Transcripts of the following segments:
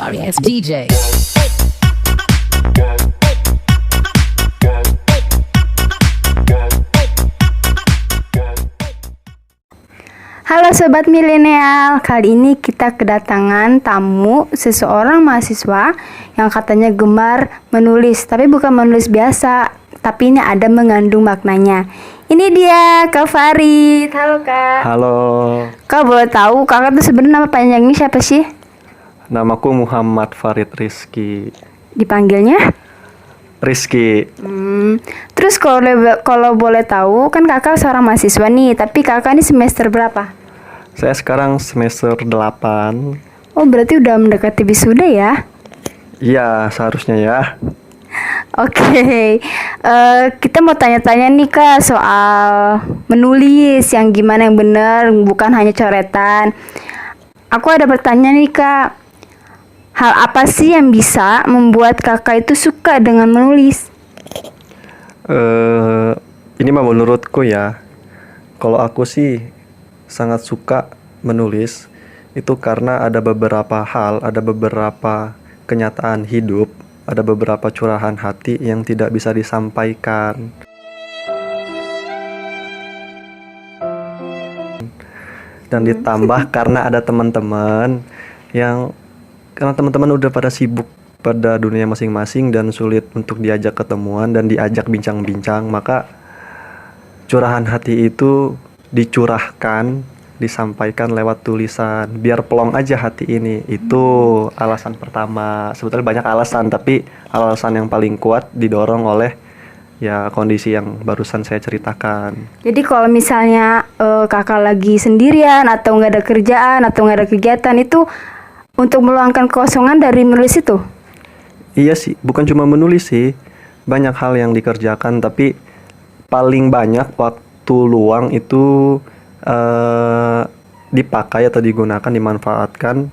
sorry ass DJ. Halo Sobat Milenial, kali ini kita kedatangan tamu seseorang mahasiswa yang katanya gemar menulis, tapi bukan menulis biasa, tapi ini ada mengandung maknanya. Ini dia Kak Farid. Halo Kak. Halo, Kak boleh tahu Kakak tuh sebenarnya nama panjangnya siapa sih? namaku Muhammad Farid Rizky. Dipanggilnya? Rizky, Terus kalau boleh tahu, kan Kakak seorang mahasiswa nih, tapi Kakak ini semester berapa? saya sekarang semester 8. Oh berarti udah mendekati wisuda ya? Iya, seharusnya ya. Oke, kita mau tanya-tanya nih Kak soal menulis yang gimana yang benar, bukan hanya coretan. Aku ada pertanyaan nih Kak, hal apa sih yang bisa membuat Kakak itu suka dengan menulis? Ini mah menurutku ya, kalau aku sih sangat suka menulis itu karena ada beberapa hal, ada beberapa kenyataan hidup, ada beberapa curahan hati yang tidak bisa disampaikan. Dan ditambah karena ada teman-teman yang karena teman-teman udah pada sibuk pada dunia masing-masing dan sulit untuk diajak ketemuan dan diajak bincang-bincang, maka curahan hati itu dicurahkan, disampaikan lewat tulisan biar plong aja hati ini. Itu alasan pertama. Sebetulnya banyak alasan, tapi alasan yang paling kuat didorong oleh ya kondisi yang barusan saya ceritakan. Jadi kalau misalnya Kakak lagi sendirian atau nggak ada kerjaan atau nggak ada kegiatan, itu untuk meluangkan kekosongan dari menulis itu? Iya sih, bukan cuma menulis sih, banyak hal yang dikerjakan, tapi paling banyak waktu luang itu dipakai atau digunakan, dimanfaatkan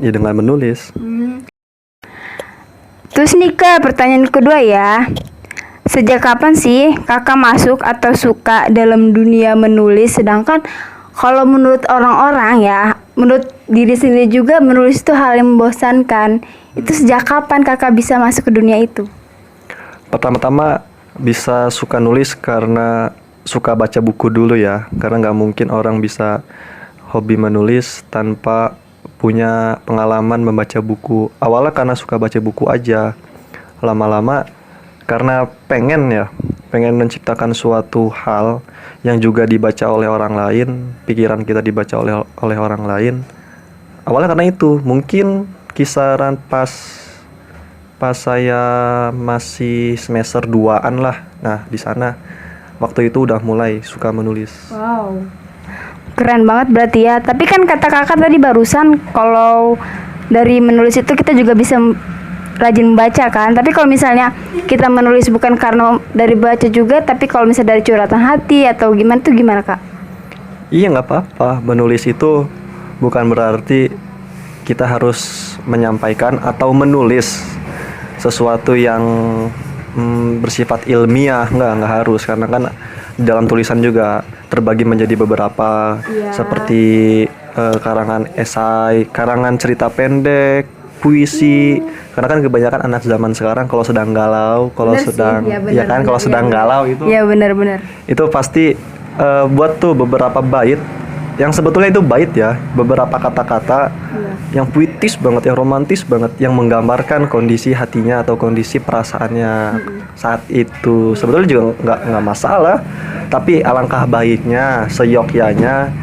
ya dengan menulis. Terus nih Kak, pertanyaan kedua ya. Sejak kapan sih Kakak masuk atau suka dalam dunia menulis? Sedangkan kalau menurut orang-orang ya, menurut diri sendiri juga menulis itu hal yang membosankan. Itu sejak kapan Kakak bisa masuk ke dunia itu? Pertama-tama bisa suka nulis karena suka baca buku dulu ya, karena nggak mungkin orang bisa hobi menulis tanpa punya pengalaman membaca buku. Awalnya karena suka baca buku aja, lama-lama karena pengen menciptakan suatu hal yang juga dibaca oleh orang lain, pikiran kita dibaca oleh orang lain. Awalnya karena itu, mungkin kisaran pas saya masih semester 2-an lah. Nah, di sana waktu itu udah mulai suka menulis. Wow, keren banget berarti ya. Tapi kan kata Kakak tadi barusan kalau dari menulis itu kita juga bisa rajin membaca kan. Tapi kalau misalnya kita menulis bukan karena dari baca juga, tapi kalau misalnya dari curhatan hati atau gimana tuh gimana Kak? Iya, nggak apa-apa. Menulis itu bukan berarti kita harus menyampaikan atau menulis sesuatu yang bersifat ilmiah, nggak harus, karena kan dalam tulisan juga terbagi menjadi beberapa seperti karangan esai, karangan cerita pendek, puisi. Karena kan kebanyakan anak zaman sekarang kalau sedang galau, kalau sedang galau itu ya benar-benar itu pasti buat tuh beberapa bait yang sebetulnya itu bait ya, beberapa kata-kata yang puitis banget, yang romantis banget, yang menggambarkan kondisi hatinya atau kondisi perasaannya saat itu. Sebetulnya juga nggak masalah, tapi alangkah baiknya, seyogyanya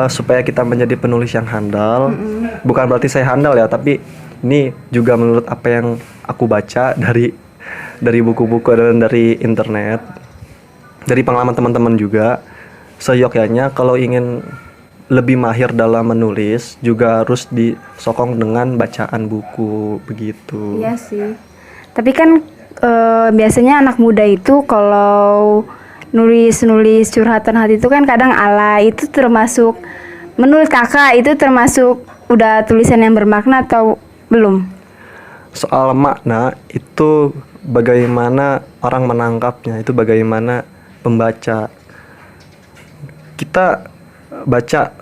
supaya kita menjadi penulis yang handal. Bukan berarti saya handal ya, tapi ini juga menurut apa yang aku baca dari buku-buku dan dari internet, dari pengalaman teman-teman juga. Seyogyanya kalau ingin lebih mahir dalam menulis juga harus disokong dengan bacaan buku begitu. Iya sih. Tapi kan biasanya anak muda itu kalau nulis curhatan hati itu kan kadang alay. Itu termasuk, menurut Kakak itu termasuk udah tulisan yang bermakna atau belum? Soal makna itu bagaimana orang menangkapnya, itu bagaimana pembaca. Kita baca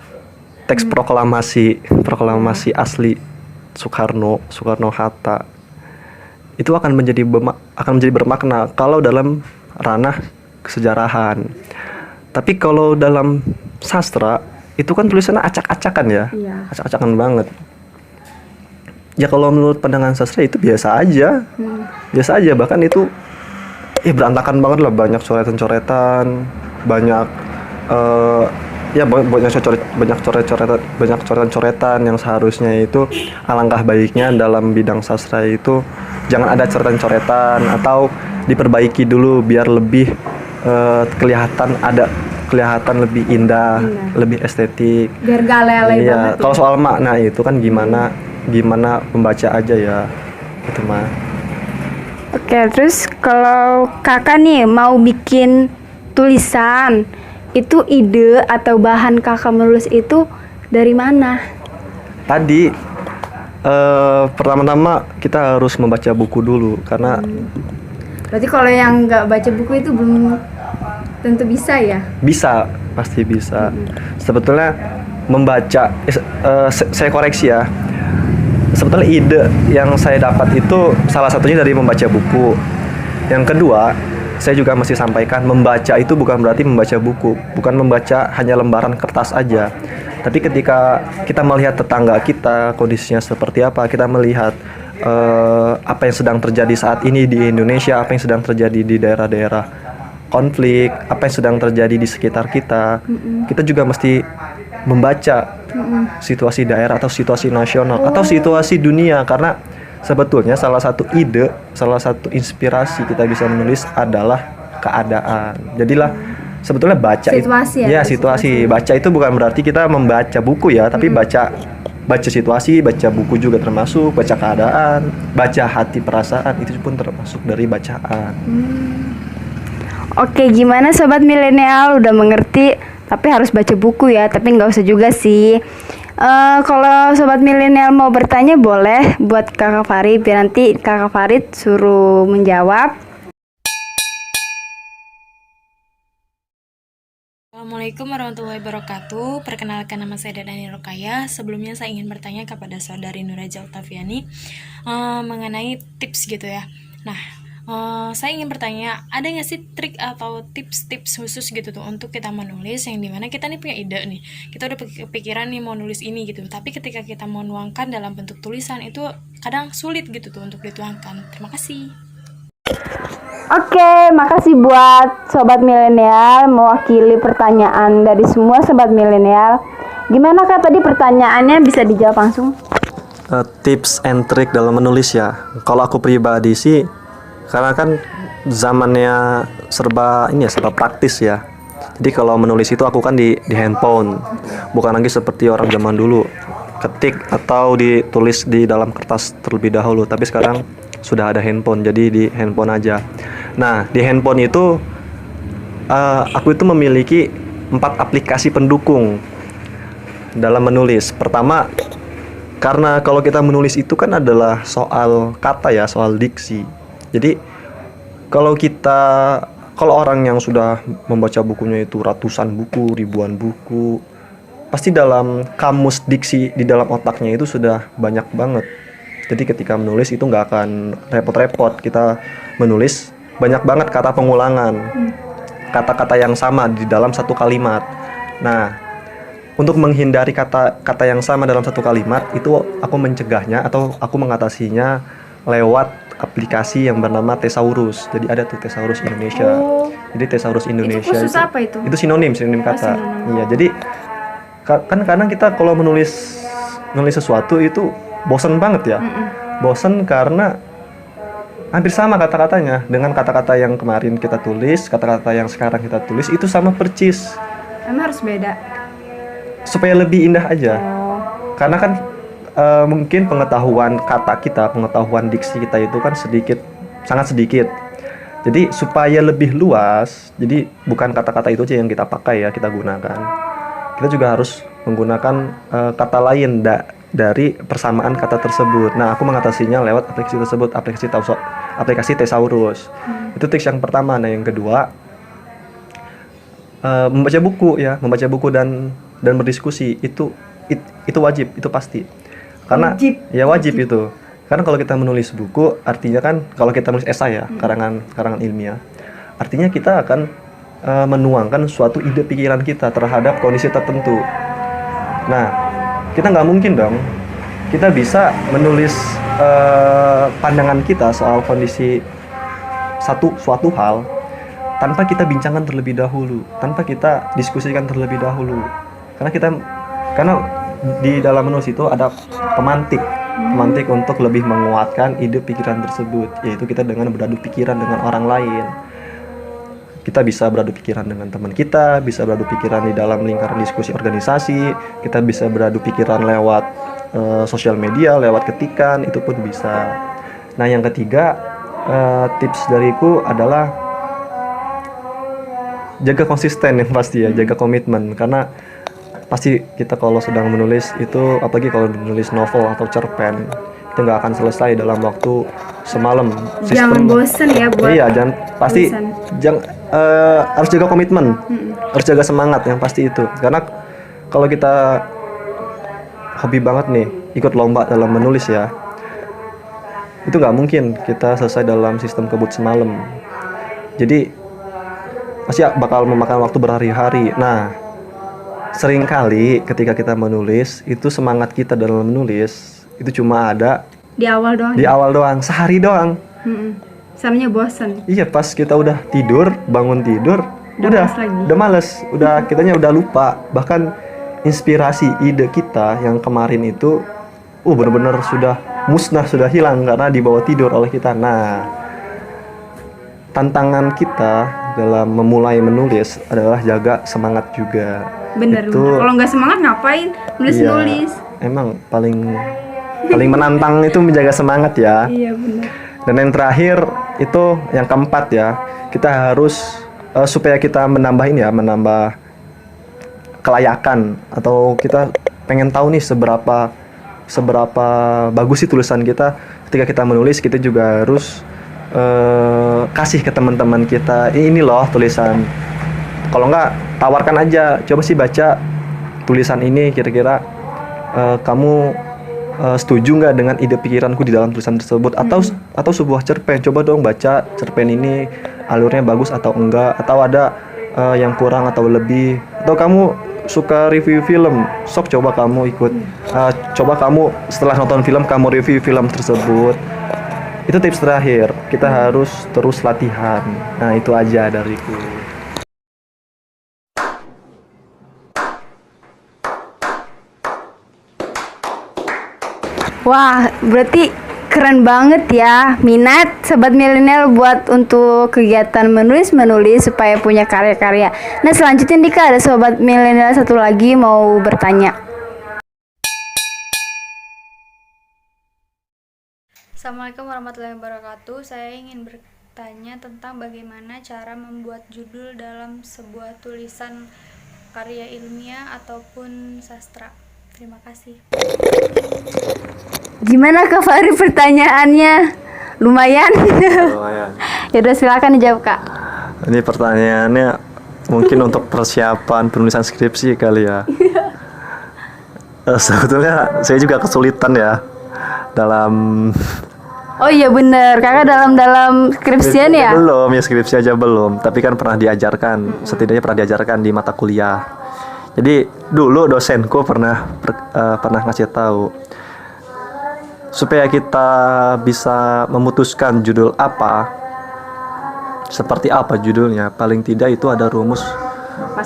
teks proklamasi asli Soekarno Hatta, itu akan menjadi bermakna kalau dalam ranah kesejarahan. Tapi kalau dalam sastra itu kan tulisannya acak-acakan ya, Iya. acak-acakan banget. Ya kalau menurut pandangan sastra itu biasa aja, biasa aja. Bahkan itu berantakan banget lah, banyak coretan-coretan, banyak banyak coretan-coretan yang seharusnya itu alangkah baiknya dalam bidang sastra itu jangan ada coretan-coretan atau diperbaiki dulu biar lebih kelihatan lebih indah, lebih estetik. Biar gak alay-alay Iya, banget. kalau soal makna itu kan gimana pembaca aja ya, itu mah. Oke, terus kalau kakak nih mau bikin tulisan, itu ide atau bahan kakak menulis itu dari mana? Tadi pertama-tama kita harus membaca buku dulu karena Berarti kalau yang nggak baca buku itu belum tentu bisa ya? bisa, pasti bisa. Sebetulnya membaca, saya koreksi ya. Sebetulnya ide yang saya dapat itu salah satunya dari membaca buku. Yang kedua, saya juga mesti sampaikan, membaca itu bukan berarti membaca buku, bukan membaca hanya lembaran kertas aja. Tapi ketika kita melihat tetangga kita, kondisinya seperti apa, kita melihat apa yang sedang terjadi saat ini di Indonesia, apa yang sedang terjadi di daerah-daerah konflik, apa yang sedang terjadi di sekitar kita, kita juga mesti membaca situasi daerah atau situasi nasional atau situasi dunia, karena sebetulnya salah satu ide, salah satu inspirasi kita bisa menulis adalah keadaan. Jadilah sebetulnya baca Situasi ya, situasi. Baca itu bukan berarti kita membaca buku ya, tapi baca situasi, baca buku juga termasuk, baca keadaan, baca hati, perasaan, itu pun termasuk dari bacaan. Oke, gimana sobat milenial, udah mengerti? Tapi harus baca buku ya, tapi nggak usah juga sih. Kalau sobat milenial mau bertanya boleh buat kakak Farid, biar nanti kakak Farid suruh menjawab. Assalamualaikum warahmatullahi wabarakatuh. Perkenalkan, nama saya Dani Rukaya. Sebelumnya saya ingin bertanya kepada saudari Nuraja Oktaviani mengenai tips gitu ya. Nah, saya ingin bertanya, ada nggak sih trik atau tips-tips khusus gitu tuh untuk kita menulis, yang dimana kita nih punya ide nih, kita udah kepikiran nih mau nulis ini gitu, tapi ketika kita mau nuangkan dalam bentuk tulisan itu kadang sulit gitu tuh untuk dituangkan. Terima kasih. Oke, makasih buat sobat milenial mewakili pertanyaan dari semua sobat milenial. Gimana kak tadi pertanyaannya, bisa dijawab langsung? Tips and trick dalam menulis ya. Kalau aku pribadi sih, karena kan zamannya serba praktis ya. Jadi kalau menulis itu aku kan di handphone, bukan lagi seperti orang zaman dulu ketik atau ditulis di dalam kertas terlebih dahulu. Tapi sekarang sudah ada handphone, jadi di handphone aja. Nah, di handphone itu aku itu memiliki 4 aplikasi pendukung dalam menulis. Pertama, karena kalau kita menulis itu kan adalah soal kata ya, soal diksi. Jadi kalau orang yang sudah membaca bukunya itu ratusan buku, ribuan buku, pasti dalam kamus diksi di dalam otaknya itu sudah banyak banget. Jadi ketika menulis itu nggak akan repot-repot. Kita menulis banyak banget kata pengulangan, kata-kata yang sama di dalam satu kalimat. Nah, untuk menghindari kata-kata yang sama dalam satu kalimat itu aku mencegahnya atau aku mengatasinya lewat aplikasi yang bernama Thesaurus. Jadi ada tuh Thesaurus Indonesia. Jadi Thesaurus Indonesia Itu khusus apa itu? Itu sinonim kata. Iya, jadi kan kadang kita kalau menulis sesuatu itu bosan banget ya. Bosan karena hampir sama kata-katanya dengan kata-kata yang kemarin kita tulis, kata-kata yang sekarang kita tulis itu sama percis. Emang harus beda? Supaya lebih indah aja. Karena kan mungkin pengetahuan kata kita, pengetahuan diksi kita itu kan sangat sedikit. Jadi supaya lebih luas, jadi bukan kata-kata itu aja yang kita pakai ya, kita gunakan. Kita juga harus menggunakan kata lain dari persamaan kata tersebut. Nah, aku mengatasinya lewat aplikasi tersebut, aplikasi Thesaurus. Itu tips yang pertama. Nah, yang kedua, membaca buku ya, membaca buku dan berdiskusi itu wajib, itu pasti. Karena Wajib. ya wajib itu. Karena kalau kita menulis buku, artinya kan kalau kita menulis esai ya, karangan ilmiah, artinya kita akan menuangkan suatu ide pikiran kita terhadap kondisi tertentu. Nah, kita nggak mungkin dong kita bisa menulis pandangan kita soal kondisi suatu hal tanpa kita bincangkan terlebih dahulu, tanpa kita diskusikan terlebih dahulu. Karena di dalam menulis itu ada pemantik untuk lebih menguatkan ide pikiran tersebut, yaitu kita dengan beradu pikiran dengan orang lain. Kita bisa beradu pikiran dengan teman kita, bisa beradu pikiran di dalam lingkaran diskusi organisasi, kita bisa beradu pikiran lewat sosial media, lewat ketikan, itu pun bisa. Nah, yang ketiga, tips dariku adalah jaga konsisten yang pasti ya, jaga komitmen. Karena pasti kita kalau sedang menulis itu, apalagi kalau menulis novel atau cerpen, itu nggak akan selesai dalam waktu semalam. Jangan bosen ya buat Iya, pasti tulisan. harus jaga komitmen, harus jaga semangat yang pasti itu. Karena kalau kita hobi banget nih ikut lomba dalam menulis ya, itu nggak mungkin kita selesai dalam sistem kebut semalam. Jadi pasti bakal memakan waktu berhari-hari. Nah, seringkali ketika kita menulis itu semangat kita dalam menulis itu cuma ada Di awal doang. di awal doang, sehari doang. Samanya bosen. Iya, pas kita udah tidur, bangun tidur, Udah males lagi. udah males, kitanya udah lupa. Bahkan inspirasi ide kita yang kemarin itu, benar-benar sudah musnah, sudah hilang karena dibawa tidur oleh kita. Nah, tantangan kita dalam memulai menulis adalah jaga semangat juga. Bener. Itu, Kalau nggak semangat ngapain nulis-nulis? Emang paling menantang itu menjaga semangat ya. Iya bener. Dan yang terakhir itu yang keempat ya, kita harus supaya kita menambah kelayakan, atau kita pengen tahu nih seberapa bagus sih tulisan kita. Ketika kita menulis, kita juga harus kasih ke teman-teman kita, ini loh tulisan. Kalau enggak, tawarkan aja, coba sih baca tulisan ini, kira-kira kamu setuju nggak dengan ide pikiranku di dalam tulisan tersebut, atau sebuah cerpen, coba dong baca cerpen ini, alurnya bagus atau enggak, atau ada yang kurang atau lebih. Atau kamu suka review film, sok coba kamu ikut, coba kamu setelah nonton film kamu review film tersebut. Itu tips terakhir, kita harus terus latihan. Nah, itu aja dariku. Wah, berarti keren banget ya. Minat sobat milenial buat untuk kegiatan menulis supaya punya karya-karya. Nah, selanjutnya nih Kak, ada sobat milenial satu lagi mau bertanya. Assalamualaikum warahmatullahi wabarakatuh. Saya ingin bertanya tentang bagaimana cara membuat judul dalam sebuah tulisan karya ilmiah ataupun sastra. Terima kasih. Gimana Kak Fahri pertanyaannya? Lumayan. Lumayan. Ya udah silakan dijawab Kak. Ini pertanyaannya mungkin untuk persiapan penulisan skripsi kali ya. Sebetulnya saya juga kesulitan ya dalam Oh iya bener, Kakak dalam skripsian ya? Belum, ya skripsi aja belum. Tapi kan pernah diajarkan, setidaknya pernah diajarkan di mata kuliah. Jadi dulu dosenku pernah ngasih tahu, supaya kita bisa memutuskan judul apa, seperti apa judulnya, paling tidak itu ada rumus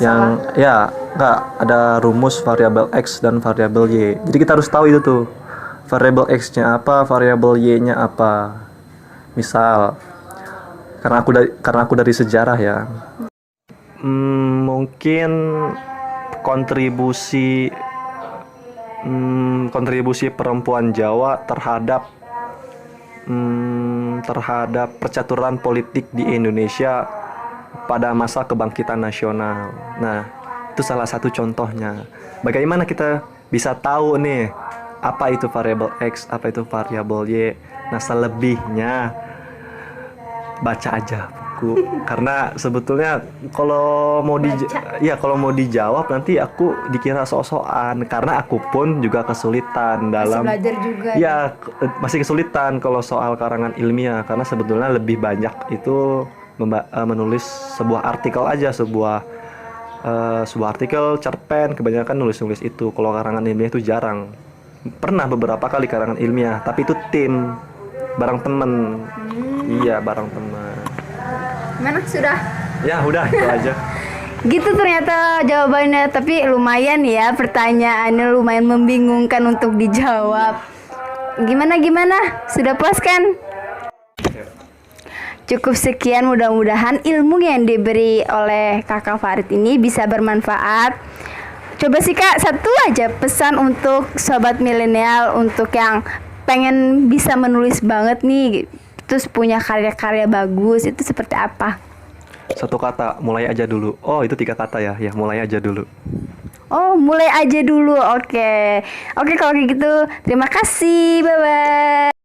yang ada rumus variabel X dan variabel Y. Jadi kita harus tahu itu tuh, variabel X-nya apa, variabel Y-nya apa. Misal, karena aku dari sejarah ya, mungkin kontribusi perempuan Jawa terhadap percaturan politik di Indonesia pada masa kebangkitan nasional. Nah, itu salah satu contohnya. Bagaimana kita bisa tahu nih apa itu variabel X, apa itu variabel Y. Nah, selebihnya baca aja. aku. Karena sebetulnya kalau mau kalau mau dijawab nanti aku dikira sok-sokan karena aku pun juga kesulitan dalam belajar juga. Ya, masih kesulitan kalau soal karangan ilmiah karena sebetulnya lebih banyak itu menulis sebuah artikel aja, sebuah artikel cerpen, kebanyakan nulis-nulis itu. Kalau karangan ilmiah itu jarang. Pernah beberapa kali karangan ilmiah, tapi itu tim, bareng temen. Iya, bareng temen. Gimana sudah? Ya udah itu aja. Gitu ternyata jawabannya, tapi lumayan ya pertanyaannya lumayan membingungkan untuk dijawab. Gimana? Sudah puas kan? Cukup sekian, mudah-mudahan ilmu yang diberi oleh Kakak Farid ini bisa bermanfaat. Coba sih Kak, satu aja pesan untuk sobat milenial, untuk yang pengen bisa menulis banget nih, terus punya karya-karya bagus, itu seperti apa? Satu kata, mulai aja dulu. Oh, itu 3 kata ya. Ya, mulai aja dulu. Oh, mulai aja dulu. Oke, kalau kayak gitu terima kasih, bye-bye.